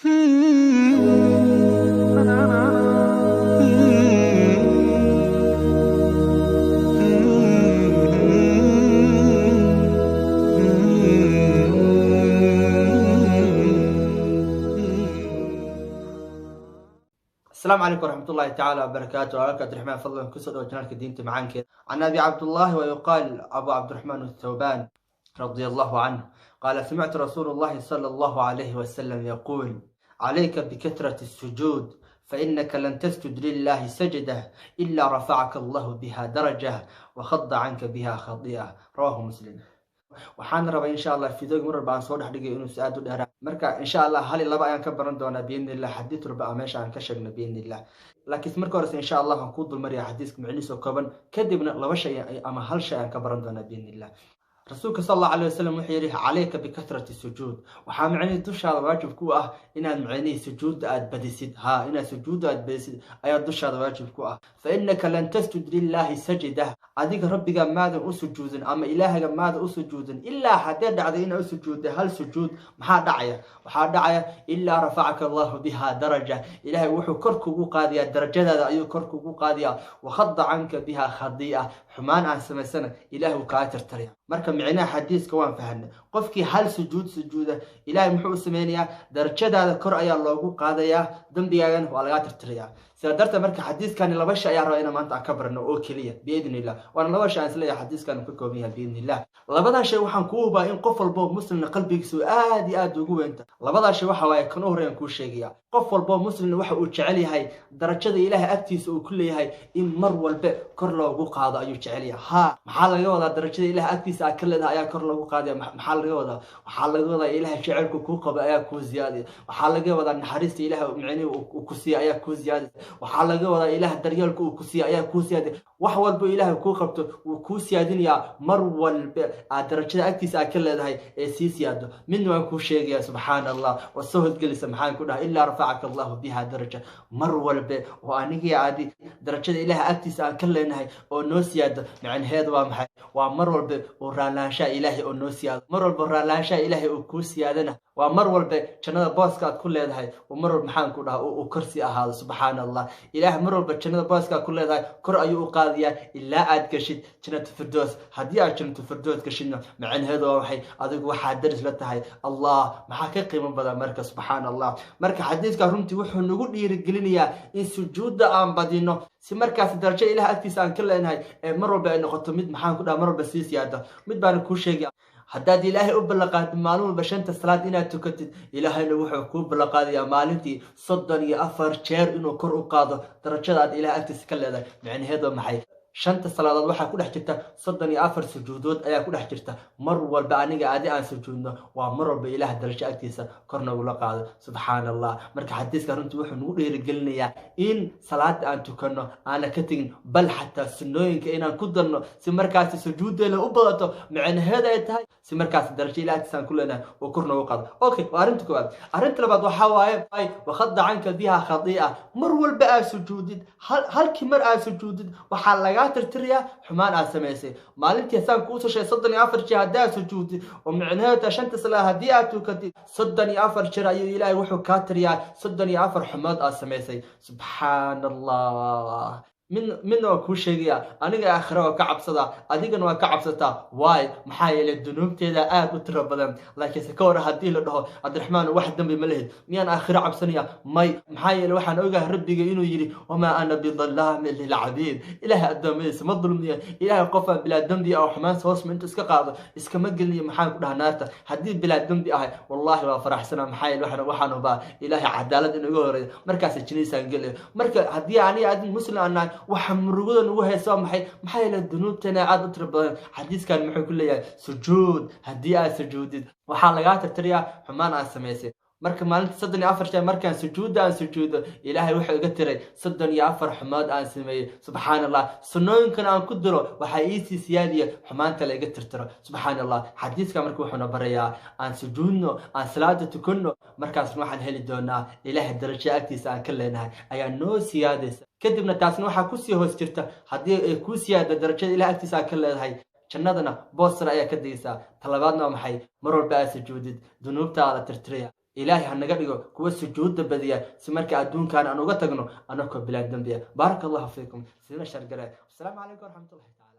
السلام عليكم ورحمة الله تعالى وبركاته. وعليكم عبد الرحمن فضلا كسر وجنالك دينت معانك عن أبي عبد الله ويقال أبو عبد الرحمن الثوبان رضي الله عنه قال: سمعت رسول الله صلى الله عليه وسلم يقول: عليك بكثرة السجود فإنك لن تسجد لله سجدة إلا رفعك الله بها درجة وخض عنك بها خطيئة. رواه مسلم. waxaan rabaa insha Allah fiidooyin mar baan soo dhaxdhigay inuu saad u dheeraa marka insha Allah hal laba ayaan ka baran doonaa biidnillah xadiis raba meesha aan ka sheegno biidnillah laakiin marka hore insha Allah aan ku dulmariyaa xadiiska macnihiisa kooban kadibna laba shay ama hal shay aan ka baran doonaa biidnillah. rasuulka sallallahu alayhi wasallam wuxuu yiri عليك بكثرة السجود waxaa macnaheedu dushaada waajib ku ah inaad macnaheedu sujuud aad badisid inaad sujuud aad badisid ayaa dushaada waajib ku ah فإنك لن تسجد لله سجدة adiga rabbiga maada u sujuudin ama ilaahaga maada u sujuudin ilaa hadii dhacday inaad u sujuudo hal sujuud maxaa dhacaya waxaa dhacaya ilaa rafa'aka Allah biha daraja ilaahay wuxuu kor kugu qaadiyaa darajadaada ayuu kor kugu qaadiyaa wakhadda anka biha khadi'a xumaan aan samaysana ilaahu ka tirtariya marka micnaha xadiiska waan fahanay qofkii hal sujuuda ilaahay muxuu sameeyaa darajadaada kor ayaa loogu qaadayaa dambigaagana waa laga tirtariyaa سيادرت مرك حديث كان لبش يا رأينا ما أنت أكبرنا أوكلية بإذن الله وأنا لبش عن سلية حديث كان كوكو بيها بإذن الله لبدا شيء وحن كوبا إن قفل بوب مسلم قلبك سو آدي وجو أنت لبدا شيء وحوا يكنوه رين كل شيء قفل بوب مسلم وح وتشعلي هاي درجة إله أكتيس وكل هاي إن مر والبئ كرلا وجوق هذا يتشعلي محل جودا درجة إله أكتيس أكل هذا يا كرلا وجوق هذا محل جودا إله شعرك كوكا بأيا كوز زيادة محل جودا نحرست إله معني وكسي أيا كوز زيادة waxaa laga wadaa ilaah daryeelku uu ku siiyay ayaa ku siiyay wax walba ilaah ku qabto uu ku siyaadinaya mar walba darajada agtiisa ka leedahay ee siyaado min waan ku sheegaya subhanallah wa sahad galisa maxaan ku dhahay illa rafa'aka Allah biha daraja mar walba oo anigii aadi darajada ilaah agtiisa ka leenahay oo noo siyaado macnaheedu waa maxay waa mar walba oo raalaansha ilaahi oo noo siyaado mar walba raalaansha ilaahi oo ku siyaadana waa mar walba jannada booska aad ku leedahay oo mar walba maxaan ku dhahay oo kursi ahaado subhanallah ilaah mar walba jannada booska ku leedahay kor ayuu u qaadiyaa ilaa aad gashid jannada firdaws hadii aad jannada firdaws gashidna macnaheedu waa waxay adigu waxa daris la tahay Allah maxaa ka qiimo badan marka subhanallah marka xadiiska runtii wuxuu nagu dhiirigelinayaa in sujuuda aan badino si markaas darajo ilaah agtiisa aan ka leenahay ee mar walba ay noqoto mid maxaan ku dhahay mar walba siyaado mid baan ku sheegay haddaad ilaahay u balaqaad maalin walba shanta salaad inaad tukatid ilaahayna wuxuu ku balaqaadayaa maalintii 34 jeer inuu kor u qaado darajada aad ilaahay agtiisa ka leedahay macnaheedu maxay shanta salaadood waxa ku dhex jirta 34 sujuudood ayaa ku dhex jirta mar walba aniga aadi aan sujuudno waa mar walba ilaahay darajo agtiisa korna ula qaado subhanallah marka xadiiska runtii wuxuu nagu dhiirigelinayaa in salaad aan tukano aan ka tagin bal xataa sunnooyinka inaan ku darno si markaas sujuudeena u badato macnaheedu ay tahay si markaas darajo ilaahay agtiisa ku leenahay oo korna u qaado okay waa arinta koowaad arinta labaad waxa waaye ay wakhadda anka biha khadi'a mar walba aad sujuudid halkii mar aad sujuudid waxa laga tirtiriya xumaan aad sameysay maalintii saan ku soo sheegay 34 jeer hadaa sujuudi oo macnaheedu shanta salaad hadii aad tukatid 34 jeer ayuu ilaahay wuxuu ka tiriyaa 34 xumaan aad sameysay subhanallah من ku sheegaya aniga aakhira waa ka cabsada adigana waa ka cabsata waay maxaa yeelay dunuubteeda aad u tiro badan laakiin ka hor hadii la dhaho Abdurrahman wax dambi ma leeyahay miyaan aakhira cabsanaya may maxaa yeelay waxaan ogahay rabbiga inuu yiri wama ana bidhallaam lil abid ilaaha adoomaysa ma dulmiya ilaaha qofa bila dambi oo xumaan soo inta iska qaado iska ma gelniyo maxaan ku dhahnaa naarta hadii bila dambi ahay wallahi waa faraxsana maxaa yeelay waxaan ubaa ilaaha cadaalad inuu horeeyo markaas jiniisaan galay marka hadii aan muslim aan waxa murugodan ugu heeso maxay la dunuubtana aad u tirbadan xadiiskan muxuu ku leeyahay sujuud hadii aad sujuudid waxa laga tirtiriyaa xumaan aad sameysay marka maalinta 34 jeer markaan sujuudo ilaahay wuxuu iga tiray 34 xumaad aan sameeyay subhanallah sunnooyinkan aan ku diro waxa ii siyaadiya xumaanta la iga tirtiro subhanallah xadiiska markuu wuxuu barayaa aan sujuudno aan salaada tukanno markaas waxaan heli doonaa ilaahay darajo agtiisa aan ka leenahay ayaa noo siyaadaysa kadibna taasna waxa ku sii hoos jirta hadii ay ku siyaado darajada ilaahay agtiisa aan ka leedahay jannadana boosra ayaa ka daysa talabaadna maxay mar walba aad sujuudid dunuubtaada tirtiriya إلهي هنقدر كوا سجود بديا سمرك أدون كان أنا قلت أنه أنا كبلا الدنيا بارك الله فيكم سيدنا الشرقرة السلام عليكم ورحمة الله تعالى